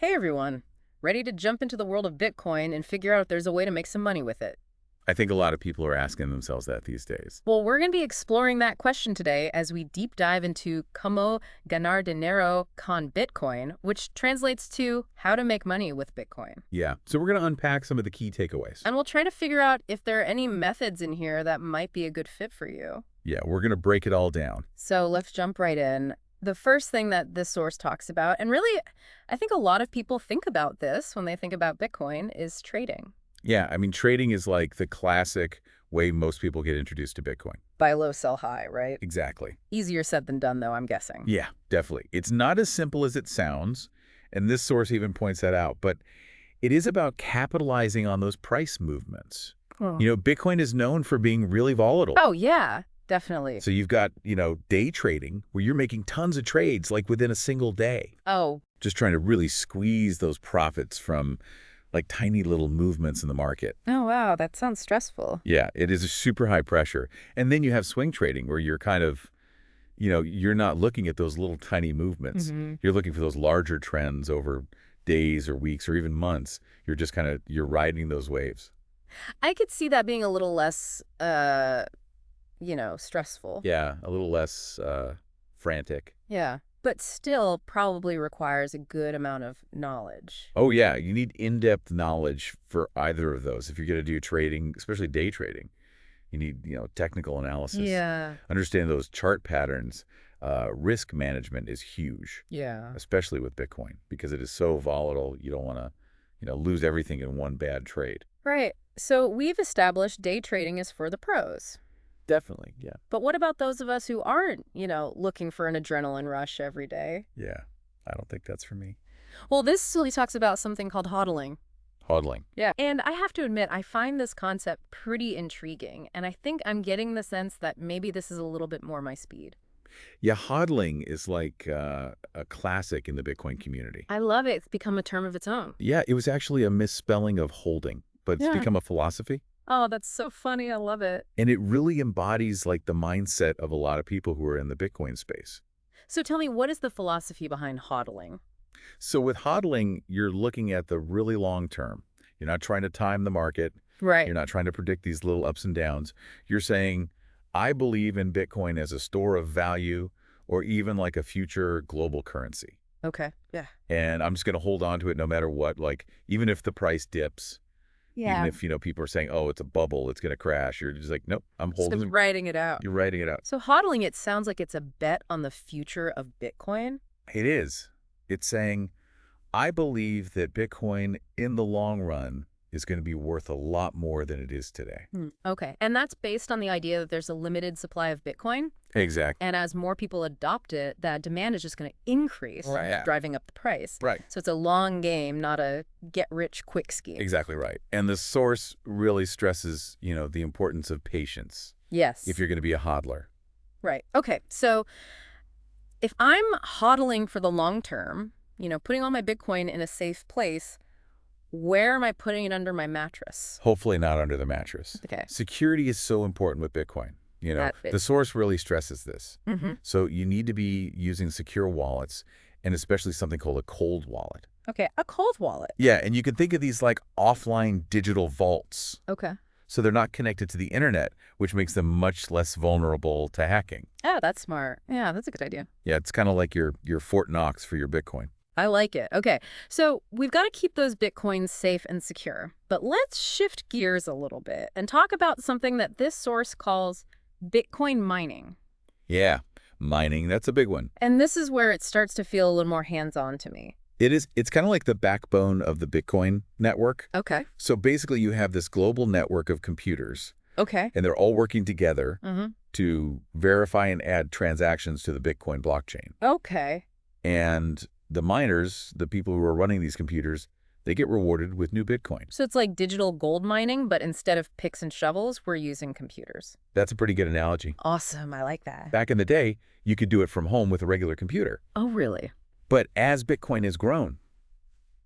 Hey everyone, ready to jump into the world of Bitcoin and figure out if there's a way to make some money with it? I think a lot of people are asking themselves that these days. Well, we're going to be exploring that question today as we deep dive into Como ganar dinero con Bitcoin, which translates to how to make money with Bitcoin. Yeah, so we're going to unpack some of the key takeaways. And we'll try to figure out if there are any methods in here that might be a good fit for you. Yeah, we're going to break it all down. So let's jump right in. The first thing that this source talks about, and really, I think a lot of people think about this when they think about Bitcoin, is trading. Yeah, I mean, trading is like the classic way most people get introduced to Bitcoin. Buy low, sell high, right? Exactly. Easier said than done, though, I'm guessing. Yeah, definitely. It's not as simple as it sounds, and this source even points that out, but it is about capitalizing on those price movements. Oh. Bitcoin is known for being really volatile. Oh, yeah, definitely. So you've got, day trading where you're making tons of trades like within a single day. Oh, Just trying to really squeeze those profits from like tiny little movements in the market. oh, wow, that sounds stressful. Yeah, it is a super high pressure. And then you have swing trading where you're kind of, you're not looking at those little tiny movements. You're looking for those larger trends over days or weeks or even months. You're just you're riding those waves. I could see that being a little less, stressful. Yeah, a little less frantic. Yeah, but still probably requires a good amount of knowledge. Oh, yeah, you need in-depth knowledge for either of those. If you're going to do trading, especially day trading, you need, technical analysis. Yeah. Understand those chart patterns. Risk management is huge, Yeah. especially with Bitcoin, because it is so volatile. You don't want to, lose everything in one bad trade. Right. So we've established day trading is for the pros. Definitely, yeah. But what about those of us who aren't, looking for an adrenaline rush every day? Yeah, I don't think that's for me. Well, this really talks about something called hodling. Hodling. Yeah. And I have to admit, I find this concept pretty intriguing. And I think I'm getting the sense that maybe this is a little bit more my speed. Yeah, hodling is like a classic in the Bitcoin community. I love it. It's become a term of its own. Yeah, it was actually a misspelling of holding, but it's Yeah. become a philosophy. Oh, that's so funny. I love it. And it really embodies like the mindset of a lot of people who are in the Bitcoin space. So tell me, what is the philosophy behind hodling? So with hodling, you're looking at the really long term. You're not trying to time the market. Right. You're not trying to predict these little ups and downs. You're saying, I believe in Bitcoin as a store of value or even like a future global currency. Okay. Yeah. And I'm just going to hold on to it no matter what. Like, even if the price dips, even if, people are saying, oh, it's a bubble, it's going to crash. You're just like, nope, I'm holding. Just writing it out. You're writing it out. So hodling, it sounds like it's a bet on the future of Bitcoin. It is. It's saying, I believe that Bitcoin in the long run is going to be worth a lot more than it is today. Okay. And that's based on the idea that there's a limited supply of Bitcoin. Exactly. And as more people adopt it, that demand is just going to increase, Right, yeah. driving up the price. Right. So it's a long game, not a get-rich-quick scheme. Exactly right. And the source really stresses, the importance of patience Yes. if you're going to be a hodler. Right. Okay. So if I'm hodling for the long term, putting all my Bitcoin in a safe place, where am I putting it under my mattress? Hopefully not under the mattress. Okay. Security is so important with Bitcoin. That fits. The source really stresses this. Mm-hmm. So you need to be using secure wallets, and especially something called a cold wallet. Okay. A cold wallet. Yeah, and you can think of these like offline digital vaults. Okay. So they're not connected to the internet, which makes them much less vulnerable to hacking. Oh, that's smart. Yeah, that's a good idea. Yeah, it's kind of like your Fort Knox for your Bitcoin. I like it. Okay, so we've got to keep those Bitcoins safe and secure. But let's shift gears a little bit and talk about something that this source calls Bitcoin mining. Yeah, mining, that's a big one. And this is where it starts to feel a little more hands-on to me. It's kind of like the backbone of the Bitcoin network. Okay. So basically you have this global network of computers, Okay. and they're all working together Mm-hmm. to verify and add transactions to the Bitcoin blockchain. Okay. And the miners, the people who are running these computers, they get rewarded with new Bitcoin. So it's like digital gold mining, but instead of picks and shovels, we're using computers. That's a pretty good analogy. Awesome. I like that. Back in the day, you could do it from home with a regular computer. Oh, really? But as Bitcoin has grown,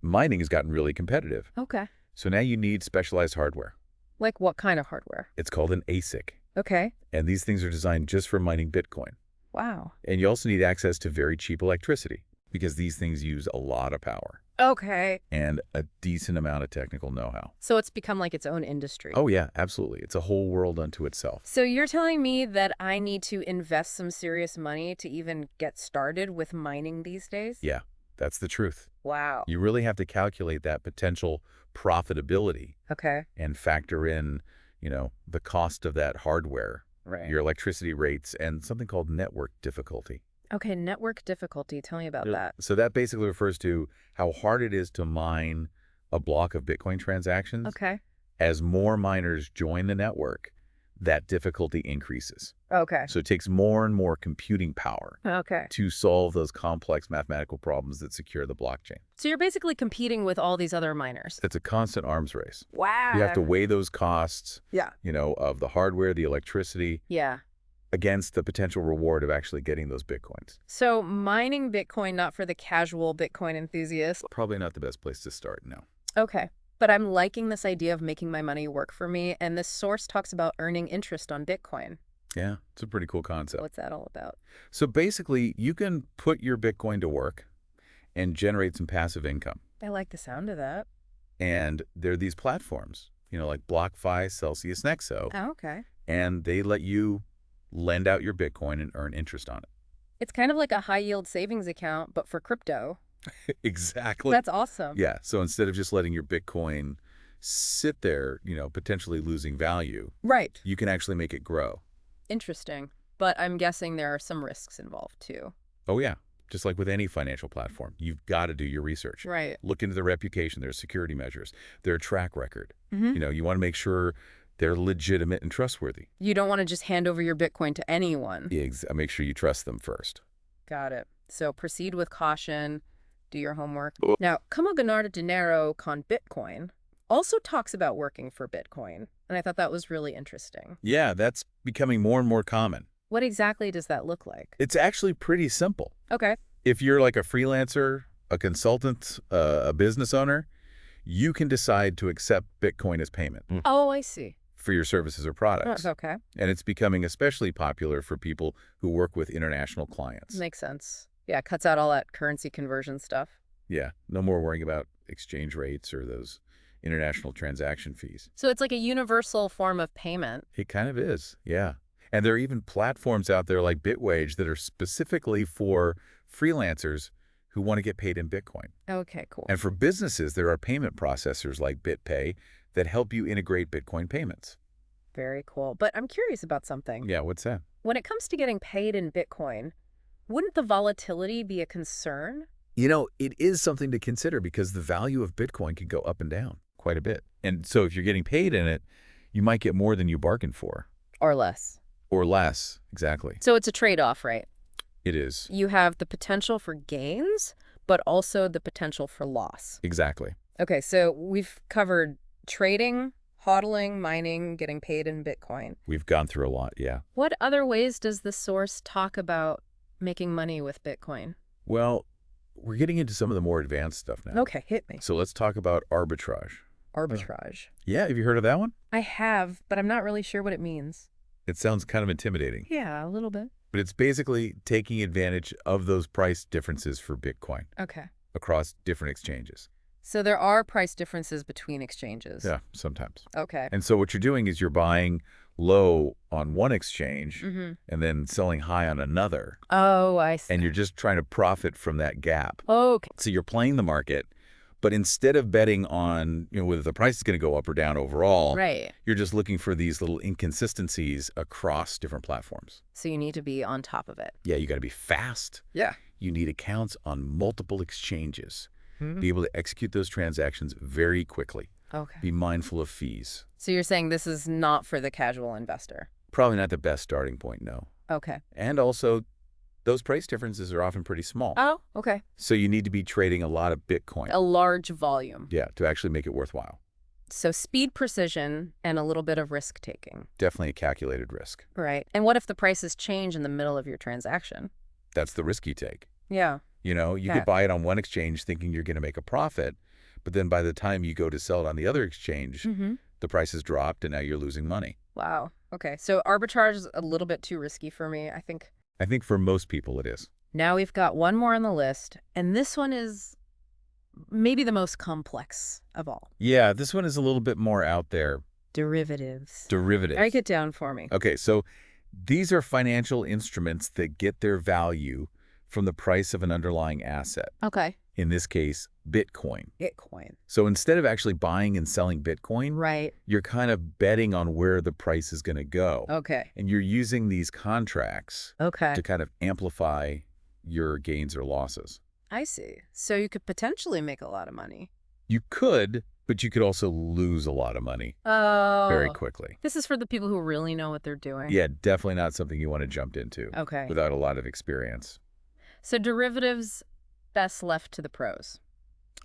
mining has gotten really competitive. Okay. So now you need specialized hardware. Like what kind of hardware? It's called an ASIC. Okay. And these things are designed just for mining Bitcoin. Wow. And you also need access to very cheap electricity because these things use a lot of power. Okay. and a decent amount of technical know-how. So it's become like its own industry. Oh, yeah, absolutely. It's a whole world unto itself. So you're telling me that I need to invest some serious money to even get started with mining these days? Yeah, that's the truth. Wow. You really have to calculate that potential profitability Okay. and factor in, the cost of that hardware, Right. your electricity rates, and something called network difficulty. Okay, network difficulty. Tell me about that. So that basically refers to how hard it is to mine a block of Bitcoin transactions. Okay. As more miners join the network, that difficulty increases. Okay. So it takes more and more computing power Okay. to solve those complex mathematical problems that secure the blockchain. So you're basically competing with all these other miners. It's a constant arms race. Wow. You have to weigh those costs, Yeah. of the hardware, the electricity, Yeah. against the potential reward of actually getting those Bitcoins. So mining Bitcoin, not for the casual Bitcoin enthusiast. Probably not the best place to start, no. Okay. But I'm liking this idea of making my money work for me, and this source talks about earning interest on Bitcoin. Yeah, it's a pretty cool concept. What's that all about? So basically, you can put your Bitcoin to work and generate some passive income. I like the sound of that. And there are these platforms, like BlockFi, Celsius, Nexo, Oh, okay. and they let you lend out your Bitcoin and earn interest on it. It's kind of like a high-yield savings account, but for crypto. Exactly. That's awesome. Yeah, so instead of just letting your Bitcoin sit there, potentially losing value, Right. you can actually make it grow. Interesting. But I'm guessing there are some risks involved, too. Oh, yeah. Just like with any financial platform, you've got to do your research. Right. Look into their reputation, their security measures, their track record. Mm-hmm. You want to make sure they're legitimate and trustworthy. You don't want to just hand over your Bitcoin to anyone. Make sure you trust them first. Got it. So proceed with caution. Do your homework. Now, Como ganar dinero con Bitcoin also talks about working for Bitcoin, and I thought that was really interesting. Yeah, that's becoming more and more common. What exactly does that look like? It's actually pretty simple. Okay. If you're like a freelancer, a consultant, a business owner, you can decide to accept Bitcoin as payment Oh, I see. for your services or products. Okay. And it's becoming especially popular for people who work with international clients. Makes sense. Yeah, cuts out all that currency conversion stuff. Yeah, no more worrying about exchange rates or those international transaction fees. So it's like a universal form of payment. It kind of is, yeah. And there are even platforms out there like Bitwage that are specifically for freelancers who want to get paid in Bitcoin. Okay, cool. And for businesses, there are payment processors like BitPay that help you integrate Bitcoin payments. Very cool. But I'm curious about something. Yeah, what's that? When it comes to getting paid in Bitcoin, wouldn't the volatility be a concern? It is something to consider because the value of Bitcoin can go up and down quite a bit. And so if you're getting paid in it, you might get more than you bargained for. Or less. Or less, exactly. So it's a trade-off, right? It is. You have the potential for gains, but also the potential for loss. Exactly. Okay, so we've covered trading, hodling, mining, getting paid in Bitcoin. We've gone through a lot, yeah. What other ways does the source talk about making money with Bitcoin? Well, we're getting into some of the more advanced stuff now. Okay, hit me. So let's talk about arbitrage. Arbitrage. Yeah, have you heard of that one? I have, but I'm not really sure what it means. It sounds kind of intimidating. Yeah, a little bit. But it's basically taking advantage of those price differences for Bitcoin Okay. across different exchanges. So there are price differences between exchanges. Yeah, sometimes. Okay. And so what you're doing is you're buying low on one exchange Mm-hmm. and then selling high on another. Oh, I see. And you're just trying to profit from that gap. Okay. So you're playing the market, but instead of betting on, whether the price is going to go up or down overall, Right. you're just looking for these little inconsistencies across different platforms. So you need to be on top of it. Yeah, you got to be fast. Yeah. You need accounts on multiple exchanges. Mm-hmm. Be able to execute those transactions very quickly. Okay. Be mindful of fees. So you're saying this is not for the casual investor? Probably not the best starting point, no. Okay. And also, those price differences are often pretty small. Oh, okay. So you need to be trading a lot of Bitcoin. A large volume. Yeah, to actually make it worthwhile. So speed, precision, and a little bit of risk taking. Definitely a calculated risk. Right. And what if the prices change in the middle of your transaction? That's the risk you take. Yeah. You could buy it on one exchange thinking you're going to make a profit, but then by the time you go to sell it on the other exchange, Mm-hmm. the price has dropped and now you're losing money. Wow. Okay. So arbitrage is a little bit too risky for me, I think. I think for most people it is. Now we've got one more on the list, and this one is maybe the most complex of all. Yeah, this one is a little bit more out there. Derivatives. Derivatives. Break it down for me. Okay, so these are financial instruments that get their value from the price of an underlying asset. Okay. In this case, Bitcoin. Bitcoin. So instead of actually buying and selling Bitcoin, Right. you're kind of betting on where the price is going to go. Okay. And you're using these contracts Okay. to kind of amplify your gains or losses. I see. So you could potentially make a lot of money. You could, but you could also lose a lot of money very quickly. This is for the people who really know what they're doing. Yeah, definitely not something you want to jump into Okay. without a lot of experience. So derivatives, best left to the pros.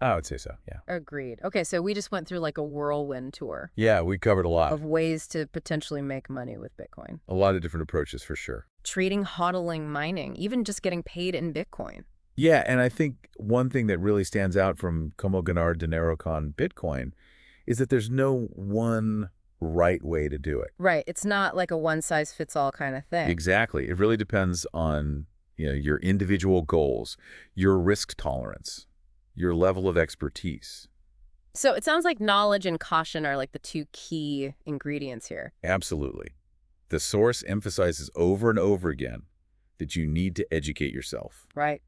I would say so, yeah. Agreed. Okay, so we just went through like a whirlwind tour Yeah, we covered a lot. of ways to potentially make money with Bitcoin. A lot of different approaches for sure. Trading, hodling, mining, even just getting paid in Bitcoin. Yeah, and I think one thing that really stands out from Como Ganar Dinero con Bitcoin is that there's no one right way to do it. Right. It's not like a one-size-fits-all kind of thing. Exactly. It really depends on, your individual goals, your risk tolerance, your level of expertise. So it sounds like knowledge and caution are like the two key ingredients here. Absolutely. The source emphasizes over and over again that you need to educate yourself. Right.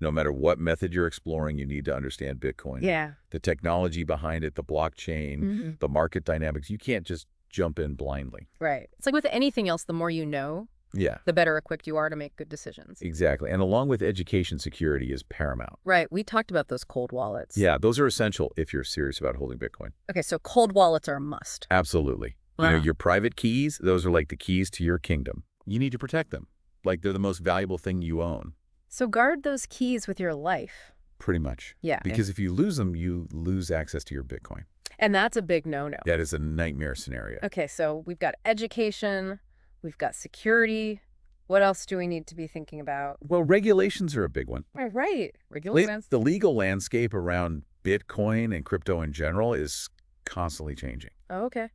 No matter what method you're exploring, you need to understand Bitcoin. Yeah. The technology behind it, the blockchain, the market dynamics. You can't just jump in blindly. Right. It's like with anything else, the more you know, Yeah, the better equipped you are to make good decisions. exactly. And along with education, security is paramount. Right. We talked about those cold wallets. Yeah, those are essential if you're serious about holding Bitcoin. Okay, so cold wallets are a must. Absolutely. Wow. Your private keys, those are like the keys to your kingdom. You need to protect them. Like they're the most valuable thing you own. So guard those keys with your life. Pretty much. Yeah. Because if you lose them, you lose access to your Bitcoin. And that's a big no-no. That is a nightmare scenario. Okay, so we've got education, we've got security. What else do we need to be thinking about? Well, regulations are a big one. Right. Regulations. The legal landscape around Bitcoin and crypto in general is constantly changing. Oh, okay.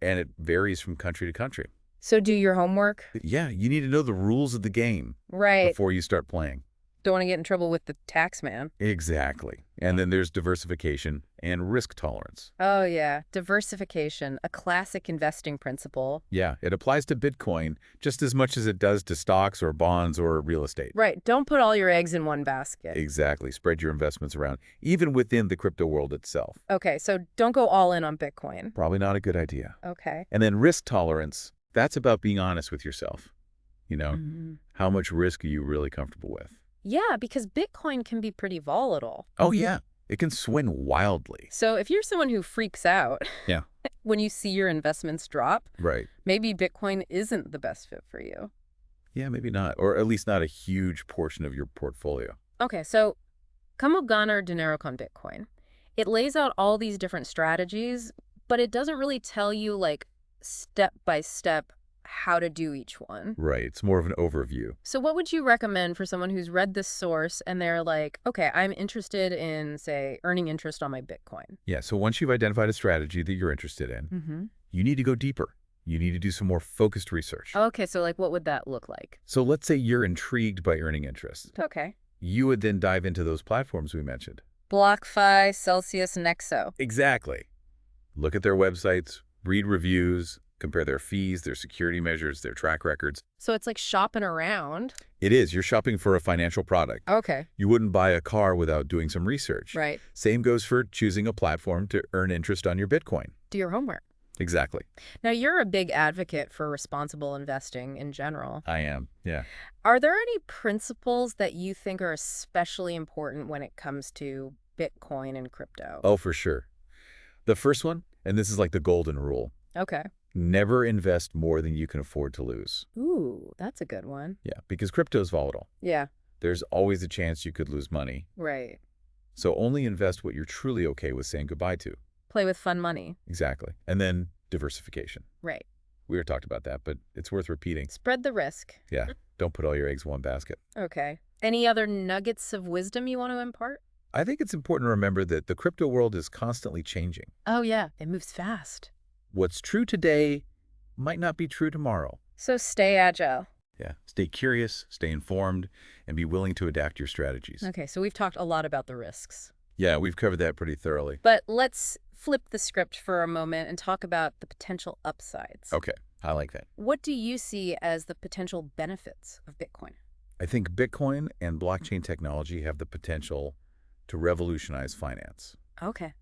And it varies from country to country. So do your homework. Yeah, you need to know the rules of the game Right. before you start playing. Don't want to get in trouble with the tax man. Exactly. And then there's diversification and risk tolerance. Oh, yeah. Diversification, a classic investing principle. Yeah, it applies to Bitcoin just as much as it does to stocks or bonds or real estate. Right. Don't put all your eggs in one basket. Exactly. Spread your investments around, even within the crypto world itself. Okay, so don't go all in on Bitcoin. Probably not a good idea. Okay. And then risk tolerance, that's about being honest with yourself. How much risk are you really comfortable with? Yeah, because Bitcoin can be pretty volatile. Oh, yeah. It can swing wildly. So if you're someone who freaks out Yeah. when you see your investments drop, Right. maybe Bitcoin isn't the best fit for you. Yeah, maybe not. Or at least not a huge portion of your portfolio. Okay, so Como ganar dinero con Bitcoin. It lays out all these different strategies, but it doesn't really tell you like step by step how to do each one. Right. It's more of an overview. So what would you recommend for someone who's read this source and they're like, okay, I'm interested in, say, earning interest on my Bitcoin? Yeah. So once you've identified a strategy that you're interested in, you need to go deeper. You need to do some more focused research. Okay, so like what would that look like? So let's say you're intrigued by earning interest. Okay. You would then dive into those platforms we mentioned. BlockFi, Celsius, Nexo. Exactly. Look at their websites, read reviews, compare their fees, their security measures, their track records. So it's like shopping around. It is. You're shopping for a financial product. Okay. You wouldn't buy a car without doing some research. Right. Same goes for choosing a platform to earn interest on your Bitcoin. Do your homework. Exactly. Now, you're a big advocate for responsible investing in general. I am. Yeah. Are there any principles that you think are especially important when it comes to Bitcoin and crypto? Oh, for sure. The first one, and this is like the golden rule, Okay. never invest more than you can afford to lose. Ooh, that's a good one. Yeah, because crypto is volatile. Yeah, There's always a chance you could lose money. right. So only invest what you're truly okay with saying goodbye to. Play with fun money. Exactly. And then diversification. Right. We already talked about that, but it's worth repeating. Spread the risk. Yeah, don't put all your eggs in one basket. Okay. Any other nuggets of wisdom you want to impart? I think it's important to remember that the crypto world is constantly changing. Oh, yeah. It moves fast. What's true today might not be true tomorrow. So stay agile. Yeah. Stay curious, stay informed, and be willing to adapt your strategies. Okay, so we've talked a lot about the risks. Yeah, we've covered that pretty thoroughly. But let's flip the script for a moment and talk about the potential upsides. Okay, I like that. What do you see as the potential benefits of Bitcoin? I think Bitcoin and blockchain technology have the potential to revolutionize finance. Okay.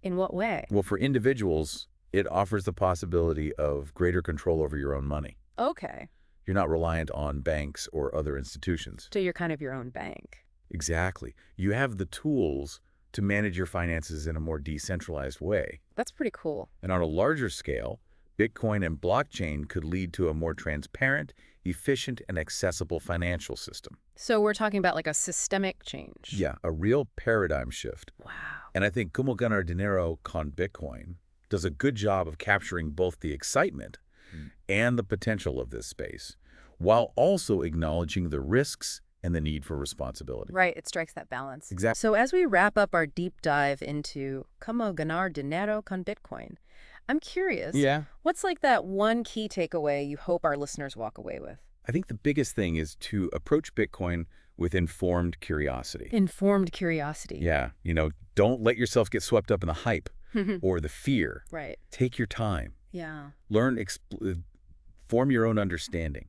In what way? Well, for individuals, it offers the possibility of greater control over your own money. Okay. You're not reliant on banks or other institutions. So you're kind of your own bank. Exactly. You have the tools to manage your finances in a more decentralized way. That's pretty cool. And on a larger scale, Bitcoin and blockchain could lead to a more transparent, efficient, and accessible financial system. So we're talking about like a systemic change. Yeah, a real paradigm shift. Wow. And I think Como ganar dinero con Bitcoin does a good job of capturing both the excitement and the potential of this space, while also acknowledging the risks and the need for responsibility. Right, it strikes that balance. Exactly. So as we wrap up our deep dive into Como ganar dinero con Bitcoin, I'm curious, what's like that one key takeaway you hope our listeners walk away with? I think the biggest thing is to approach Bitcoin with informed curiosity. Informed curiosity. Yeah, don't let yourself get swept up in the hype or the fear. Right. Take your time. Yeah. Learn, form your own understanding.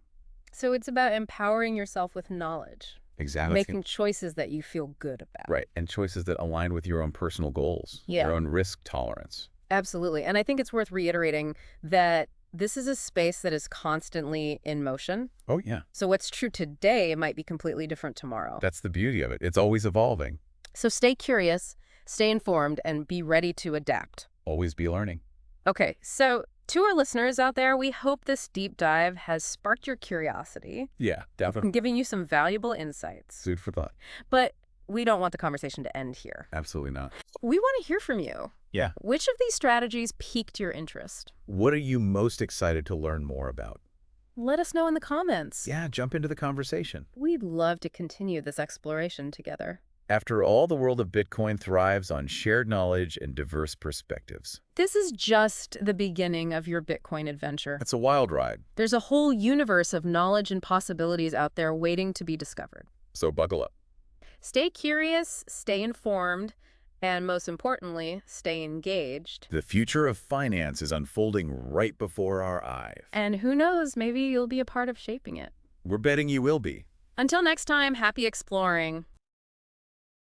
So it's about empowering yourself with knowledge. Exactly. Making choices that you feel good about. Right, and choices that align with your own personal goals, your own risk tolerance. Absolutely. And I think it's worth reiterating that this is a space that is constantly in motion. Oh, yeah. So what's true today might be completely different tomorrow. That's the beauty of it. It's always evolving. So stay curious, stay informed, and be ready to adapt. Always be learning. Okay, so to our listeners out there, we hope this deep dive has sparked your curiosity. Yeah, definitely. And giving you some valuable insights. Food for thought. But we don't want the conversation to end here. Absolutely not. We want to hear from you. Yeah. Which of these strategies piqued your interest? What are you most excited to learn more about? Let us know in the comments. Yeah, jump into the conversation. We'd love to continue this exploration together. After all, the world of Bitcoin thrives on shared knowledge and diverse perspectives. This is just the beginning of your Bitcoin adventure. It's a wild ride. There's a whole universe of knowledge and possibilities out there waiting to be discovered. So buckle up. Stay curious, stay informed, and most importantly, stay engaged. The future of finance is unfolding right before our eyes. And who knows, maybe you'll be a part of shaping it. We're betting you will be. Until next time, happy exploring.